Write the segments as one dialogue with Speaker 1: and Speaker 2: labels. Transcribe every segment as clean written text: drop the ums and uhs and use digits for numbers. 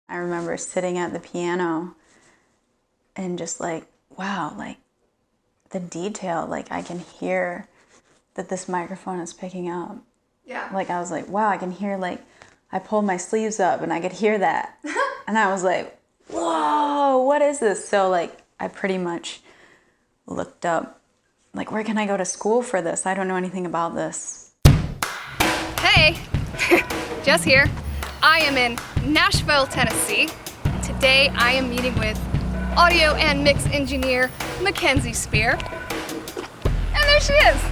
Speaker 1: I remember sitting at the piano and just like, wow, like the detail, like I can hear that this microphone is picking up.
Speaker 2: Yeah.
Speaker 1: Like I was like, wow, I can hear, like I pulled my sleeves up and I could hear that. And I was like, whoa, what is this? So like I pretty much looked up, like, where can I go to school for this? I don't know anything about this.
Speaker 2: Hey, Jess here. I am in Nashville, Tennessee. Today I am meeting with audio and mix engineer Mackenzie Spear. And there she is.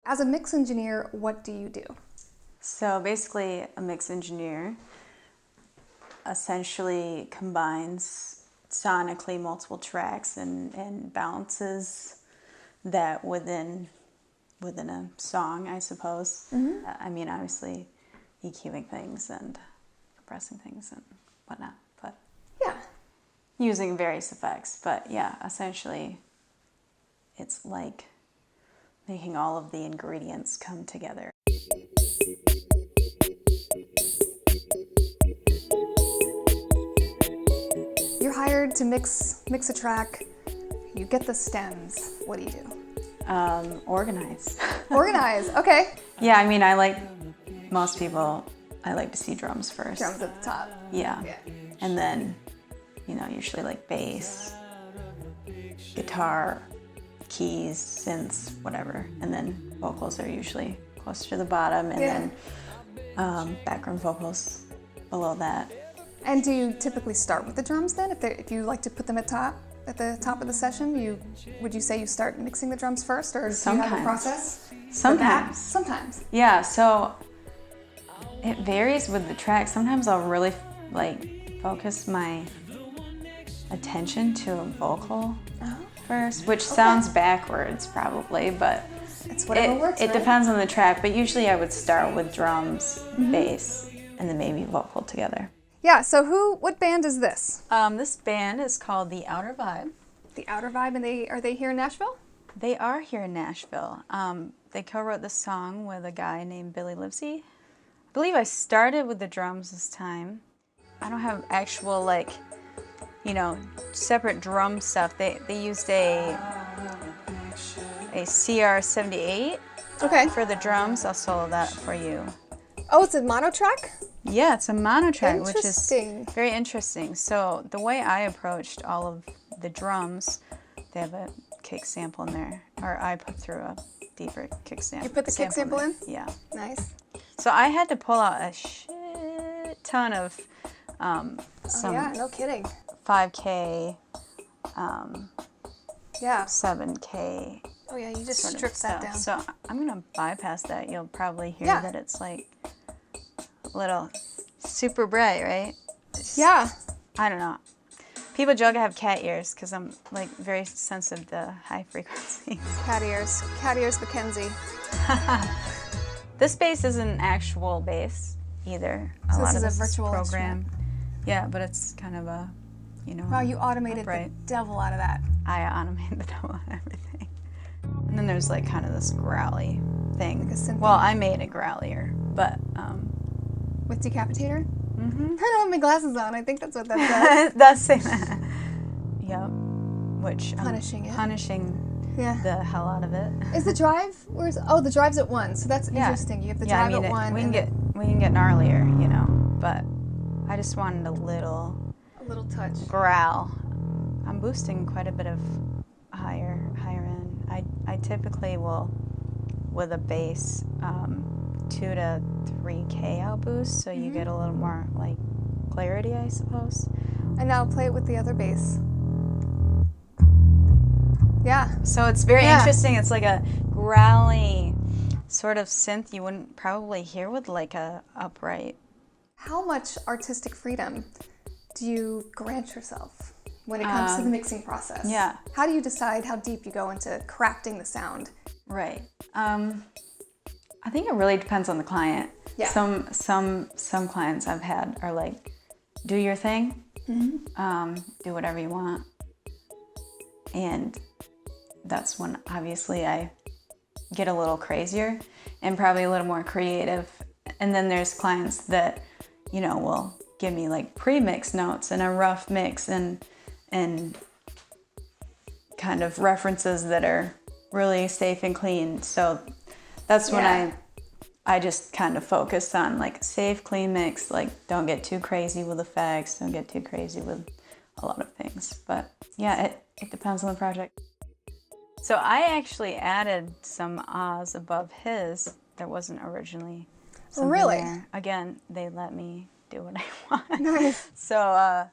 Speaker 2: As a mix engineer, what do you do?
Speaker 1: So basically, a mix engineer essentially combines sonically multiple tracks and balances that within a song, I suppose.
Speaker 2: Mm-hmm.
Speaker 1: I mean, obviously, EQing things and compressing things and whatnot, but
Speaker 2: Yeah.
Speaker 1: using various effects. But yeah, essentially, it's like making all of the ingredients come together.
Speaker 2: You're hired to mix a track. You get the stems. What do you do?
Speaker 1: Organize.
Speaker 2: Organize. Okay.
Speaker 1: Yeah, I mean, most people, I like to see drums first.
Speaker 2: Drums at the top.
Speaker 1: Yeah.
Speaker 2: Yeah.
Speaker 1: And then, usually like bass, guitar, keys, synths, whatever. And then vocals are usually closer to the bottom, and then background vocals below that.
Speaker 2: And do you typically start with the drums then? If you like to put them at the top of the session, would you say you start mixing the drums first, or do you have a process?
Speaker 1: Sometimes.
Speaker 2: Sometimes.
Speaker 1: Yeah, so it varies with the track. Sometimes I'll really focus my attention to a vocal first, which sounds backwards probably, but
Speaker 2: it's whatever works.
Speaker 1: It depends on the track, but usually I would start with drums, bass, and then maybe vocal together.
Speaker 2: Yeah, so what band is this?
Speaker 1: This band is called The Outer Vibe.
Speaker 2: The Outer Vibe, and are they here in Nashville?
Speaker 1: They are here in Nashville. They co-wrote this song with a guy named Billy Livesey. I believe I started with the drums this time. I don't have actual separate drum stuff. They used a CR78 for the drums. I'll solo that for you.
Speaker 2: Oh, it's a mono track?
Speaker 1: Yeah, it's a mono track, which is
Speaker 2: Interesting.
Speaker 1: very interesting. So the way I approached all of the drums, they have a kick sample in there, or I put through a deeper kick sample.
Speaker 2: You put the kick sample in?
Speaker 1: Yeah.
Speaker 2: Nice.
Speaker 1: So I had to pull out a shit ton of
Speaker 2: Yeah, no kidding.
Speaker 1: 5K,
Speaker 2: Yeah.
Speaker 1: 7K.
Speaker 2: Oh yeah, you just
Speaker 1: sort of
Speaker 2: strip that
Speaker 1: stuff.
Speaker 2: down.
Speaker 1: So I'm gonna bypass that. You'll probably hear
Speaker 2: Yeah.
Speaker 1: that it's like a little super bright, right?
Speaker 2: Yeah.
Speaker 1: I don't know. People joke I have cat ears because I'm like very sensitive to high frequencies.
Speaker 2: Cat ears Mackenzie.
Speaker 1: This bass isn't an actual bass either.
Speaker 2: So
Speaker 1: lot
Speaker 2: this
Speaker 1: of
Speaker 2: is a virtual
Speaker 1: program.
Speaker 2: instrument.
Speaker 1: Yeah, but it's kind of a,
Speaker 2: Wow, you automated
Speaker 1: upright.
Speaker 2: the devil out of that.
Speaker 1: I automated the devil and everything. And then there's like kind of this growly thing.
Speaker 2: Like a synth.
Speaker 1: Well, I made a growlier, but
Speaker 2: With decapitator? Mm-hmm. I don't have my glasses on. I think that's what that says.
Speaker 1: that's saying that. Yep. Which
Speaker 2: Punishing it.
Speaker 1: Punishing
Speaker 2: Yeah.
Speaker 1: the hell out of it.
Speaker 2: Is the drive? The drive's at 1. So that's interesting. You have the drive at 1.
Speaker 1: We can get gnarlier, but I just wanted a little
Speaker 2: touch.
Speaker 1: growl. I'm boosting quite a bit of higher end. I typically will, with a bass, 2 to 3K I'll boost, so you get a little more like clarity, I suppose.
Speaker 2: And now play it with the other bass. Yeah.
Speaker 1: So it's very interesting. It's like a growly sort of synth you wouldn't probably hear with like a upright.
Speaker 2: How much artistic freedom do you grant yourself when it comes to the mixing process?
Speaker 1: Yeah.
Speaker 2: How do you decide how deep you go into crafting the sound?
Speaker 1: Right. I think it really depends on the client.
Speaker 2: Yeah.
Speaker 1: Some clients I've had are like, do your thing, do whatever you want, and that's when obviously I get a little crazier and probably a little more creative. And then there's clients that, you know, will give me like pre-mix notes and a rough mix and kind of references that are really safe and clean. So that's when I just kind of focus on like safe, clean mix. Like, don't get too crazy with effects, don't get too crazy with a lot of things. But yeah, it depends on the project. So I actually added some ahs above his. There wasn't originally something there. Again, they let me do what I want.
Speaker 2: Nice.
Speaker 1: So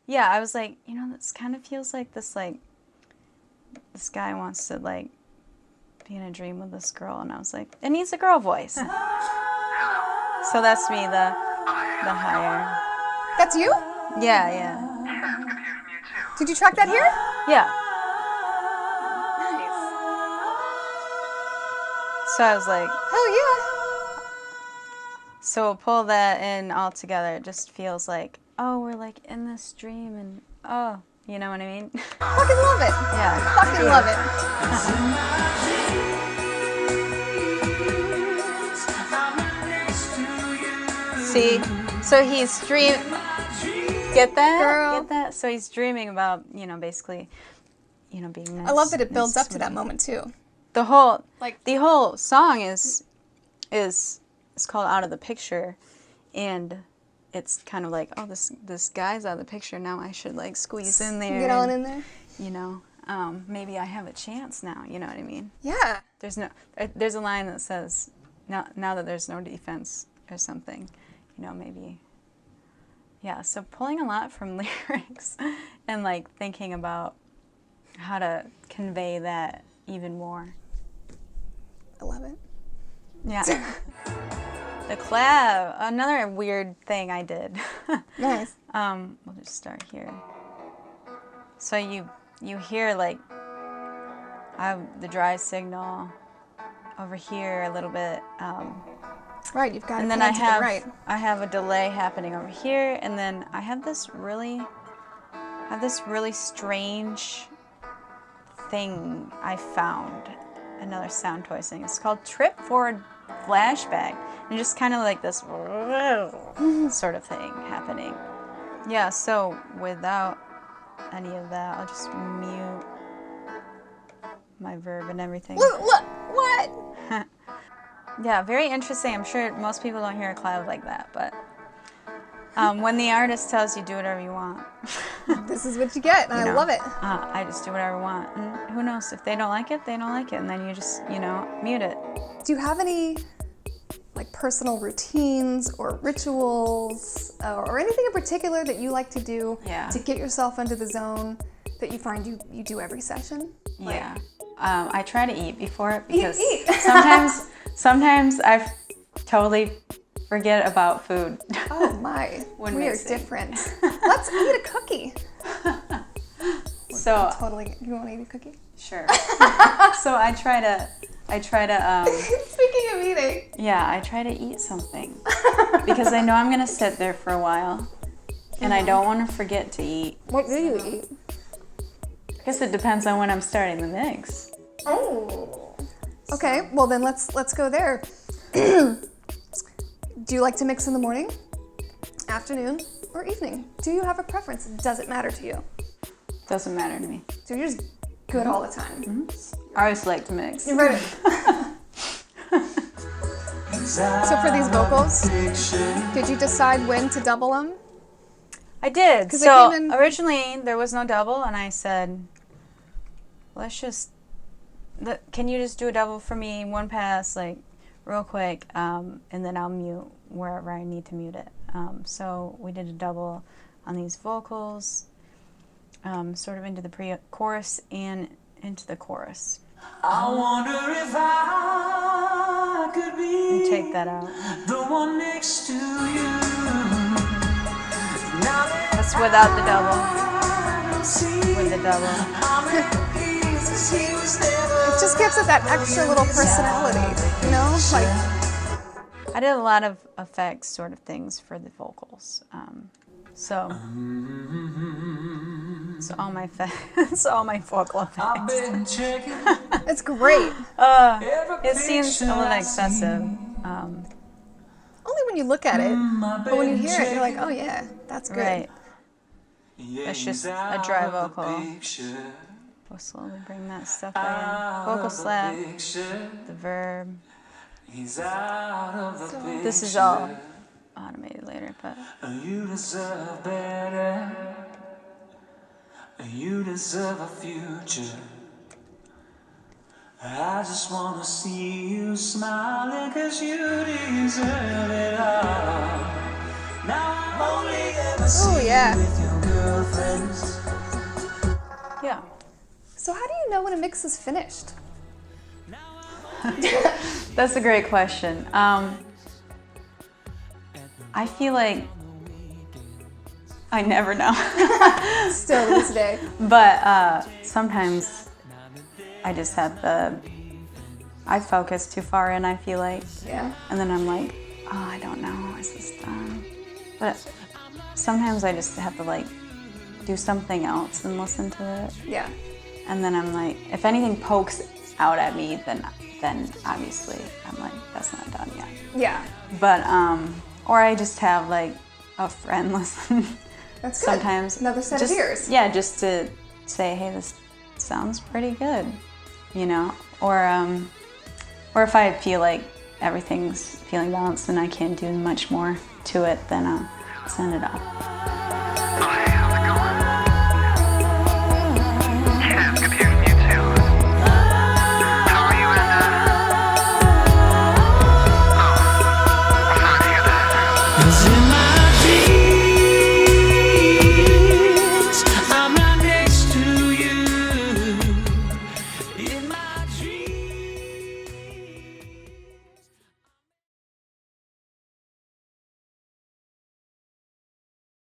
Speaker 1: yeah, I was like, you know, this kind of feels like this guy wants to like be in a dream with this girl, and I was like, it needs a girl voice. So that's me, the higher.
Speaker 2: That's you?
Speaker 1: Yeah.
Speaker 2: Did you track that here?
Speaker 1: Yeah. So I was like,
Speaker 2: oh yeah.
Speaker 1: So we'll pull that in all together. It just feels like, oh, we're like in this dream, and oh, you know what I mean?
Speaker 2: Fucking love it.
Speaker 1: Yeah.
Speaker 2: Fucking love it.
Speaker 1: See, so he's dreaming. Get that?
Speaker 2: Girl.
Speaker 1: Get that? So he's dreaming about, you know, basically, you know, being nice.
Speaker 2: I love that it builds up to that moment too.
Speaker 1: The whole
Speaker 2: Like
Speaker 1: the whole song is called Out of the Picture, and it's kind of like, oh, this guy's out of the picture, now I should like squeeze in there.
Speaker 2: get on in there.
Speaker 1: You know, maybe I have a chance now. You know what I mean?
Speaker 2: Yeah.
Speaker 1: There's a line that says, now that there's no defense or something, you know, maybe. Yeah, so pulling a lot from lyrics and like thinking about how to convey that even more.
Speaker 2: I love it.
Speaker 1: Yeah. The collab, another weird thing I did.
Speaker 2: Nice.
Speaker 1: We'll just start here. So you hear like I have the dry signal over here a little bit.
Speaker 2: Right, you've got
Speaker 1: And
Speaker 2: it
Speaker 1: then I have a delay happening over here, and then I have this really strange thing I found, another sound toy thing. It's called Trip Forward Flashback, and just kind of like this sort of thing happening. Yeah, so without any of that, I'll just mute my verb and everything.
Speaker 2: What?
Speaker 1: Yeah, very interesting. I'm sure most people don't hear a cloud like that, but when the artist tells you do whatever you want,
Speaker 2: This is what you get, and I love it.
Speaker 1: I just do whatever I want. And who knows? If they don't like it, they don't like it, and then you just, mute it.
Speaker 2: Do you have any like personal routines or rituals or anything in particular that you like to do to get yourself into the zone that you find you do every session?
Speaker 1: Yeah. I try to eat before it because
Speaker 2: Eat.
Speaker 1: sometimes I totally forget about food.
Speaker 2: Oh my,
Speaker 1: When
Speaker 2: we are
Speaker 1: mixing.
Speaker 2: different. Let's eat a cookie.
Speaker 1: So
Speaker 2: Totally, you want to eat a cookie?
Speaker 1: sure. So I try to
Speaker 2: Speaking of eating.
Speaker 1: yeah, I try to eat something because I know I'm gonna sit there for a while, and I don't want to forget to eat.
Speaker 2: What do you eat?
Speaker 1: I guess it depends on when I'm starting the mix.
Speaker 2: Oh. Okay, well then let's go there. Do you like to mix in the morning, afternoon, or evening? Do you have a preference? Does it matter to you?
Speaker 1: Doesn't matter to me.
Speaker 2: So you're just good all the time.
Speaker 1: Mm-hmm. I always like to mix.
Speaker 2: You're ready. So for these vocals, did you decide when to double them?
Speaker 1: I did.
Speaker 2: 'Cause
Speaker 1: So
Speaker 2: they came in-
Speaker 1: originally there was no double, and I said, can you just do a double for me, one pass, like real quick, and then I'll mute wherever I need to mute it. So we did a double on these vocals, sort of into the pre-chorus and into the chorus.
Speaker 3: I wonder if I could be
Speaker 1: And take that out.
Speaker 3: the one next to you.
Speaker 1: That's without the double. With the double.
Speaker 2: It just gives it that extra little personality, you know? Like,
Speaker 1: I did a lot of effects sort of things for the vocals. So all my all my vocal
Speaker 3: I've
Speaker 1: effects.
Speaker 3: been checking
Speaker 2: It's great.
Speaker 3: every
Speaker 1: It seems a little
Speaker 3: picture I
Speaker 1: excessive.
Speaker 2: Only when you look at it, but when you hear it, you're like, oh yeah, that's good.
Speaker 1: Right.
Speaker 3: Yeah,
Speaker 1: It's just
Speaker 3: he's
Speaker 1: a
Speaker 3: out
Speaker 1: dry
Speaker 3: of the
Speaker 1: vocal.
Speaker 3: picture.
Speaker 1: We'll slowly bring that stuff in.
Speaker 3: Out
Speaker 1: Vocal
Speaker 3: of the
Speaker 1: slap,
Speaker 3: picture.
Speaker 1: the verb.
Speaker 3: He's out of the picture.
Speaker 1: This is all automated later, but
Speaker 3: You deserve better. You deserve a future. I just wanna see you smiling, 'cause you deserve it all. Now I'm only ever
Speaker 2: Oh
Speaker 3: seeing
Speaker 2: yeah.
Speaker 3: you with your girlfriends.
Speaker 1: yeah.
Speaker 2: So how do you know when a mix is finished?
Speaker 1: That's a great question. I feel like I never know.
Speaker 2: Still to this day.
Speaker 1: But sometimes I just have I focus too far in, I feel like.
Speaker 2: Yeah.
Speaker 1: And then I'm like, oh, I don't know, is this done? But sometimes I just have to like do something else and listen to it.
Speaker 2: Yeah.
Speaker 1: And then I'm like, if anything pokes out at me, then obviously I'm like, that's not done yet.
Speaker 2: Yeah.
Speaker 1: But, or I just have like a friend listen.
Speaker 2: That's good.
Speaker 1: Sometimes.
Speaker 2: Another set
Speaker 1: just,
Speaker 2: of ears.
Speaker 1: Yeah, just to say, hey, this sounds pretty good, you know? Or if I feel like everything's feeling balanced and I can't do much more to it, then I'll send it off.
Speaker 3: Cause in